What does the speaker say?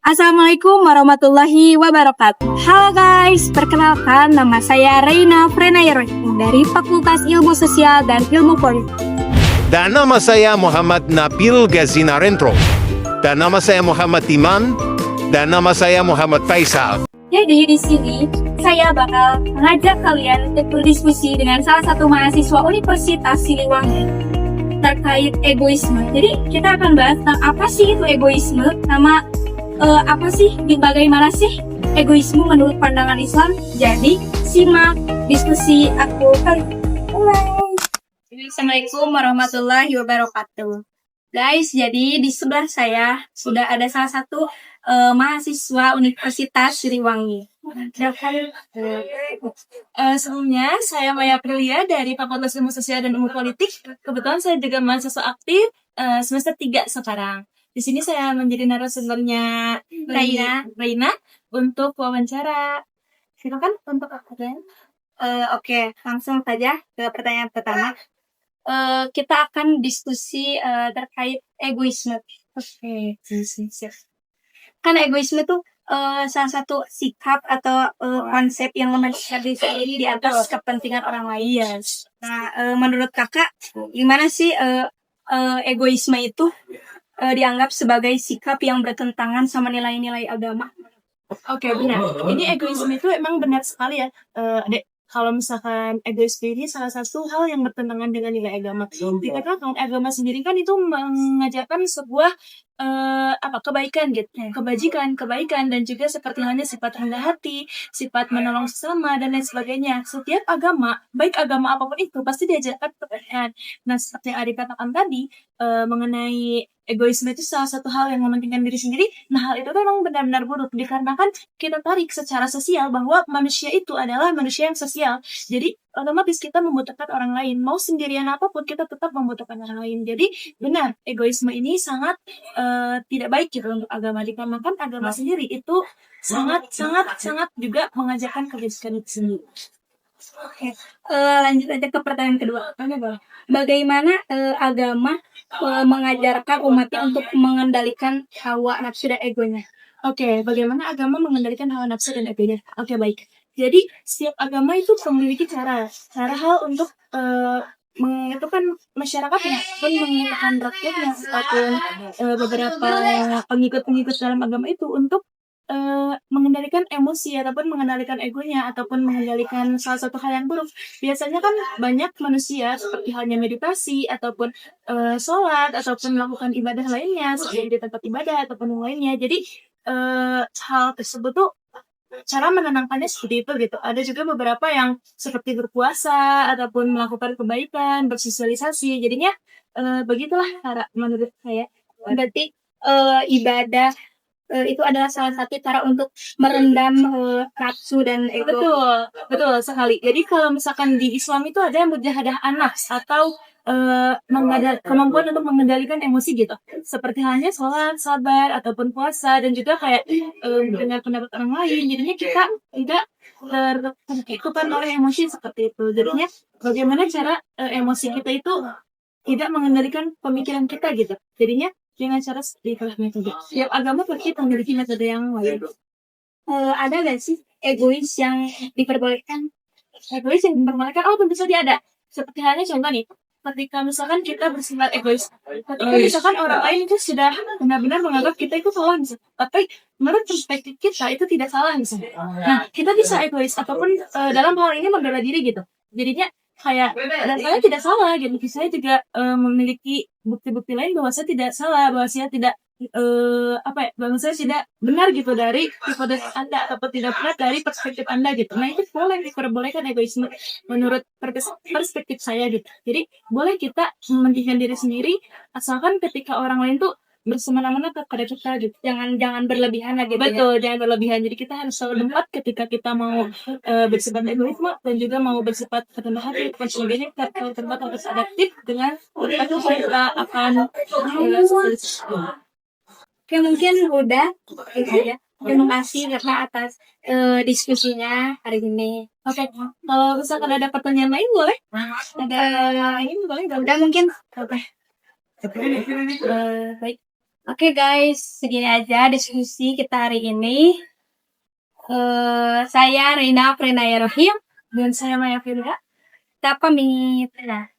Assalamualaikum warahmatullahi wabarakatuh. Halo guys, perkenalkan nama saya Reina Frenairo dari Fakultas Ilmu Sosial dan Ilmu Politik. Dan nama saya Muhammad Nabil Gazina Rentro. Dan nama saya Muhammad Iman. Dan nama saya Muhammad Faisal. Jadi di sini saya bakal mengajak kalian untuk berdiskusi dengan salah satu mahasiswa Universitas Siliwangi terkait egoisme. Jadi kita akan bahas tentang apa sih itu egoisme, apa sih, bagaimana sih egoisme menurut pandangan Islam. Jadi simak diskusi aku kali ini. Assalamualaikum warahmatullahi wabarakatuh. Guys, jadi di sebelah saya sudah ada salah satu mahasiswa Universitas Siliwangi. Sebelumnya, saya Maya Aprilia dari Fakultas Ilmu Sosial dan Ilmu Politik. Kebetulan saya juga mahasiswa aktif semester 3 sekarang. Di sini saya menjadi narasumbernya Reina untuk wawancara. Silakan untuk pertanyaan. Oke, langsung saja ke pertanyaan pertama. Kita akan diskusi terkait egoisme. Oke, siap. Kan egoisme itu salah satu sikap atau konsep yang mementingkan diri sendiri di atas kepentingan orang lain. Yes. Nah, menurut kakak, gimana sih egoisme itu dianggap sebagai sikap yang bertentangan sama nilai-nilai agama? Oke, benar. Ini egoisme itu emang benar sekali ya, Dek. Kalau misalkan egoisme ini salah satu hal yang bertentangan dengan nilai agama. Dikatakan agama sendiri kan itu mengajarkan sebuah kebaikan gitu, kebaikan dan juga seperti halnya sifat rendah hati, sifat menolong sesama dan lain sebagainya. Setiap agama, baik agama apapun itu pasti diajarkan kebaikan. Nah, seperti yang Adi katakan tadi mengenai egoisme itu salah satu hal yang mementingkan diri sendiri. Nah, hal itu memang benar-benar buruk dikarenakan kita tarik secara sosial bahwa manusia itu adalah manusia yang sosial. Jadi otomatis kita membutuhkan orang lain. Mau sendirian apapun kita tetap membutuhkan orang lain. Jadi benar, egoisme ini sangat tidak baik gitu untuk agama. Dikarenakan agama sendiri itu sangat juga mengajarkan kebajikan itu sendiri. Oke, lanjut aja ke pertanyaan kedua. Bagaimana agama mengajarkan umatnya untuk mengendalikan hawa nafsu dan egonya? Oke, bagaimana agama mengendalikan hawa nafsu dan egonya? Oke, baik. Jadi setiap agama itu memiliki cara hal untuk menentukan masyarakatnya, pun menentukan rakyatnya ataupun beberapa pengikut dalam agama itu untuk mengendalikan emosi ataupun mengendalikan egonya ataupun mengendalikan salah satu hal yang buruk. Biasanya kan banyak manusia seperti halnya meditasi ataupun sholat ataupun melakukan ibadah lainnya seperti di tempat ibadah ataupun lainnya. Jadi hal tersebut tuh cara menenangkannya seperti itu gitu. Ada juga beberapa yang seperti berpuasa ataupun melakukan kebaikan, bersosialisasi. Jadinya begitulah cara menurut saya. Berarti ibadah itu adalah salah satu cara untuk merendam nafsu dan ego. Betul sekali. Jadi kalau misalkan di Islam itu ada yang mujahadah an-nafs atau kemampuan untuk mengendalikan emosi gitu. Seperti halnya sholat, sabar, ataupun puasa, dan juga kayak mendengar pendapat orang lain. Jadinya kita tidak terikutan oleh emosi seperti itu. Jadinya bagaimana cara emosi kita itu tidak mengendalikan pemikiran kita gitu. Jadinya dengan cara seperti metode. Setiap agama pasti memiliki metode yang lain. Ada gak sih egois yang diperbolehkan? Egois yang diperbolehkan? Oh, tentu saja ada. Seperti halnya contoh nih, ketika misalkan kita bersifat egois, ketika misalkan orang lain itu sudah benar-benar menganggap kita itu salah, misalnya. Tapi menurut perspektif kita itu tidak salah misalnya. Nah, kita bisa egois ataupun dalam hal ini membela diri gitu. Jadinya kayak dan saya tidak salah gitu. Saya juga memiliki bukti-bukti lain bahwa saya tidak salah, bahwa saya tidak bahwa saya tidak benar gitu dari metode Anda ataupun tidak benar dari perspektif Anda gitu. Nah, itu boleh diperbolehkan egoisme menurut perspektif saya gitu. Jadi boleh kita mementingkan diri sendiri asalkan ketika orang lain tuh bersemena-mena kepada kita gitu. Jangan berlebihan lagi. Betul, jangan berlebihan. Jadi kita harus selalu tempat ketika kita mau bersifat egoisme dan juga mau bersifat rendah hati dan sebagainya. Kita tempat harus adaptif dengan kita akan Oke, mungkin udah gitu ya. Terima kasih karena atas diskusinya hari ini. Oke, kalau misalkan ada pertanyaan lain boleh? Ada lain boleh? Udah mungkin. Baik. Oke guys, segini aja diskusi kita hari ini. Saya Reina Prenaya Rohim Dan saya Maya Firda. kita pamit. Dadah.